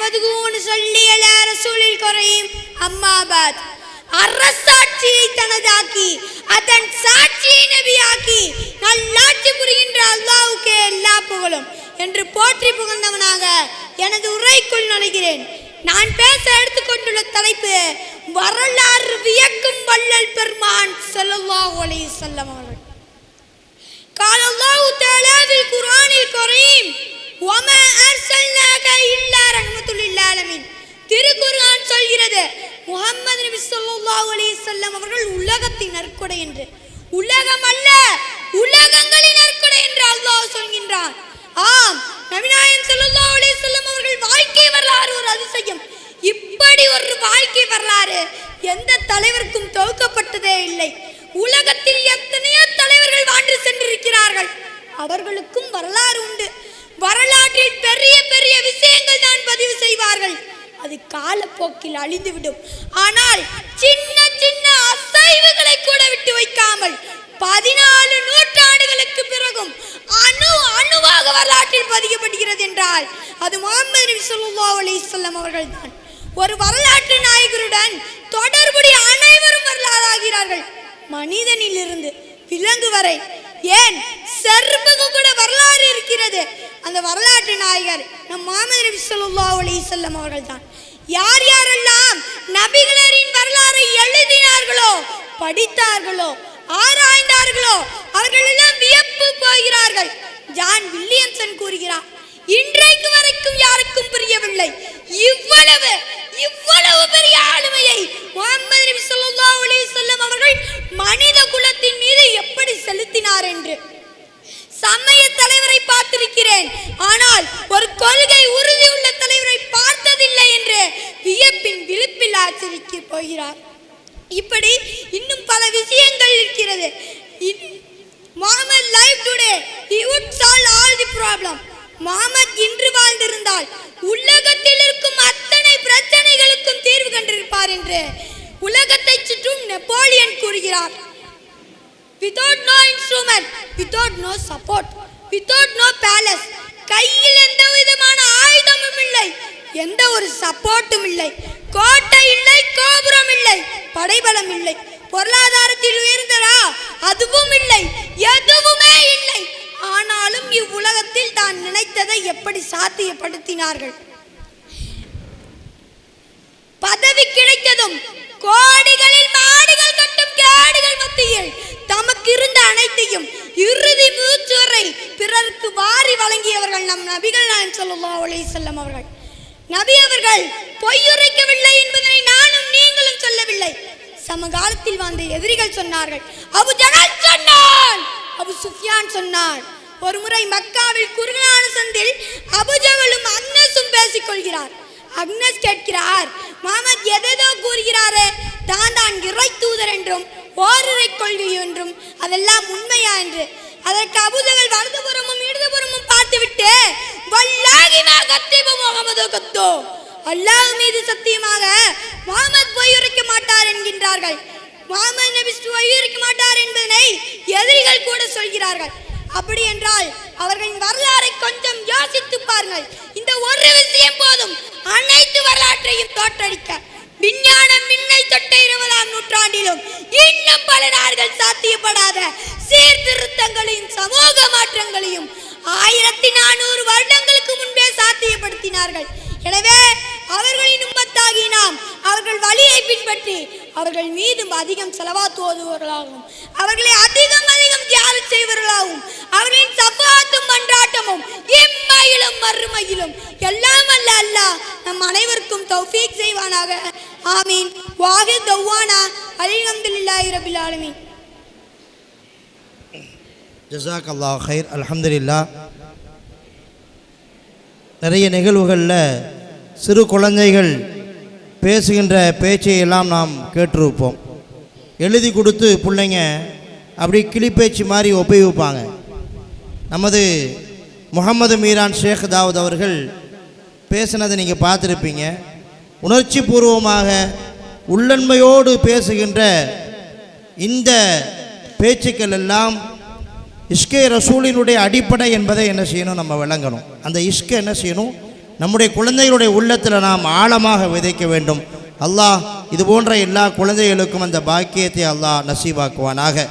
நஹ்மதுஹு வ நுஸல்லி அலா ரசூலில் கரீம். அம்மா பாத். அரசாட்சியை தனதாக்கி அதன் சாட்சியை நபியாக்கி நல்லாட்சி புரிகின்ற அல்லாஹ்வுக்கே எல்லா புகழும் என்று போற்றி புகழ்ந்தவனாக எனது உரைக்குள் நுழைகிறேன். நான் பேச எடுத்துக்கொண்டுள்ள தலைப்பு வரலாறு வியக்கும் வள்ளல் பெருமான் ஸல்லல்லாஹு அலைஹி வஸல்லம் அவர்கள். قال الله تعالى في القرآن الكريم وما أرسلناك إلا رحمة للعالمين. திருக்குர்ஆன் சொல்கிறது முஹம்மது நபி ஸல்லல்லாஹு அலைஹி வஸல்லம் அவர்கள் உலகத்தின் நற்கொடை என்று. உலகம் அல்ல, உலகங்களின் நற்கொடை என்று அல்லாஹ் சொல்கின்றான். ஆம், நபிநாயகம் ஸல்லல்லாஹு அலைஹி வஸல்லம் அவர்கள் வாழ்க்கை வரலாறு ஒரு அதிசயம். இப்படி ஒரு வாழ்க்கை வரலாறு எந்த தலைவருக்கும் தொகுக்கப்பட்டதே இல்லை. உலகத்தில் எத்தனையோ தலைவர்கள் வாழ்ந்து சென்றிருக்கிறார்கள், அவர்களுக்கும் வரலாறு உண்டு. வரலாற்றில் பெரிய பெரிய விஷயங்கள் தான் பதிவு செய்வார்கள், அது காலப்போக்கில் அழிந்துவிடும். ஆனால் சின்ன சின்ன அசைவுகளை கூட விட்டு வைக்காமல் 14 நூற்றாண்டுகளுக்கு பிறகும் அணுவாக வரலாற்றில் பதிக்கப்படுகிறது என்றால் அது முஹம்மது நபி ஸல்லல்லாஹு அலைஹி வஸல்லம் அவர்கள் தான். ஒரு வரலாற்று நாயகருடன் தொடர்புடைய அனைவரும் வரலாறாகிறார்கள். மனிதனிலிருந்து விலங்கு வரை, ஏன் செருப்புக்கு கூட வரலாறு இருக்கிறது. அந்த வரலாற்று நாயகர் நம் முஹம்மது நபி ஸல்லல்லாஹு அலைஹி வஸல்லம் அவர்கள் தான். யார் யாரெல்லாம் நபிகளின் வரலாறை எழுதினார்களோ, படித்தார்களோ, ஆராய்ந்தார்களோ அவர்கள் எல்லாம் வியப்பு போகிறார்கள். ஜான் வில்லியம்சன் கூறுகிறார், இன்றைக்கு வரைக்கும் யாருக்கும் புரியவில்லை இவ்வளவு பெரிய ஆளுமையை முஹம்மது நபி ஸல்லல்லாஹு அலைஹி வஸல்லம் அவர்கள் மனித குலத்தின் மீது எப்படி செலுத்தினார் என்று. சமய தலைவரை பார்த்திருக்கிறேன், ஆனால் ஒரு கொள்கை உறுதி உள்ள தலைவரை பார்த்ததில்லை என்று வியப்பின் விழிப்பில் ஆச்சரிக்க போகிறார். இப்படி இன்னும் பல விஷயங்கள் இருக்கிறது. Muhammad live today he would solve all the problem. Muhammad இன்று வாழ்ந்திருந்தால் உலகத்தில் இருக்கும் அத்தனை பிரச்சனைகளுக்கும் தீர்வு கண்டிருப்பார் என்று உலகத்தை சுற்றும் நெப்போலியன் கூறுகிறார். Without no instrument, without no support, without no palace, கையில் எந்த விதமான ஆயுதமும் இல்லை, எந்த ஒரு சப்போர்ட்டும் இல்லை, கோட்டை இல்லை, கோபுரம் இல்லை, படைபலம் இல்லை, பொருளாதாரத்தில் உயர்ந்தரா அதுவும் இல்லை, எதுவுமே இல்லை. ஆனாலும் இவ்வுலகத்தில் தான் நினைத்ததை எப்படி சாத்தியப்படுத்தினார்கள். பதவி கிடைத்ததும் கோடிகளில் மாடுகள் கட்டும் கேடுகள் மத்தியில் தமக்கு இருந்த அனைத்தையும் இறுதி மூச்சு வரை பிறருக்கு வாரி வழங்கியவர்கள் நம் நபிகள் நாயகம் ஸல்லல்லாஹு அலைஹி வஸல்லம் அவர்கள். நபி அவர்கள் பொய்யுரைக்கவில்லை என்பதனை நானும் நீங்களும் சொல்லவில்லை. சமகாலத்தில் வாழ்ந்த எதிரிகள் சொன்னார்கள். அபு ஜஹல் சொன்னான், அபு சுஃபியான் சொன்னான். ஒரு முறை மக்காவில் குறுகலான சந்தில் அபு ஜஹலும் அக்னஸும் பேசிக் கொள்கிறார். அக்னஸ் கேட்கிறார், முஹம்மது எதேதோ கூறுகிறாரே, தான் இறை தூதர் என்றும் ஓரிரை கொள்கை என்றும் அதெல்லாம் உண்மையா என்று. அதற்கு அபு ஜஹல் வலதுபுறமும் இடதுபுறமும் பார்த்துவிட்டு வல்லாஹி மா கத்திப முஹம்மது கத்தோ, அல்லாஹ் மீது சத்தியமாக முஹம்மது பொய்யுரைக்க மாட்டார் என்கின்றார்கள். முஹம்மது நபி பொய்யுரைக்க மாட்டார் என்பதனை எதிரிகள் கூட சொல்கிறார்கள். அப்படி என்றால் அவர்களின் வரலாறை கொஞ்சம் யோசித்து பாருங்கள். இந்த ஒரு விஷயம் போதும் அனைத்து வரலாற்றையும் தோற்றடிக்க. விஞ்ஞானம் விண்ணை தொட்ட 20ஆம் நூற்றாண்டிலும் இன்னும் பல நாடுகள் சாத்தியப்படாத சீர்திருத்தங்களையும் சமூக மாற்றங்களையும் 1400 வருடங்களுக்கு முன்பே சாத்தியப்படுத்தினார்கள். எனவே அவர்களின் உம்மத்தாகி நாம் அவர்கள் வழியை பின்பற்றி அவர்கள் மீதும் அதிகம் செலவாத்து ஓதுவர்களாகவும் அவர்களை அதிகம் தியாகம் செய்வர்களாகவும் அவர்களின் சஃபாத்தும் மன்றாட்டமும் இம்மையிலும் மறுமையிலும் எல்லாம் அல்ல அல்லாஹ் நம் அனைவருக்கும் தௌஃபீக் செய்வானாக. ஆமீன். வாஹித் தவானா அல்ஹம்துலில்லாஹி ரப்பில் ஆலமீன். ஜஸாக்கல்லாஹு கைர். அல்ஹம்துலில்லாஹ். நிறைய நிகழ்வுகளில் சிறு குழந்தைகள் பேசுகின்ற பேச்சையெல்லாம் நாம் கேட்டிருப்போம். எழுதி கொடுத்து பிள்ளைங்க அப்படி கிளிப்பேச்சு மாதிரி ஒப்புவிப்பாங்க. நமது முஹம்மது மீரான் ஷேக் தாவூத் அவர்கள் பேசினதை நீங்கள் பார்த்துருப்பீங்க. உணர்ச்சி பூர்வமாக உள்ளன்மையோடு பேசுகின்ற இந்த பேச்சுக்கள் எல்லாம் இஷ்கே ரசூலினுடைய அடிப்படை என்பதை என்ன செய்யணும், நம்ம விளங்கணும். அந்த இஷ்கை என்ன செய்யணும், நம்முடைய குழந்தைகளுடைய உள்ளத்தில் நாம் ஆழமாக விதைக்க வேண்டும். அல்லாஹ் இது போன்ற எல்லா குழந்தைகளுக்கும் அந்த பாக்கியத்தை அல்லாஹ் நசீபாக்குவானாக.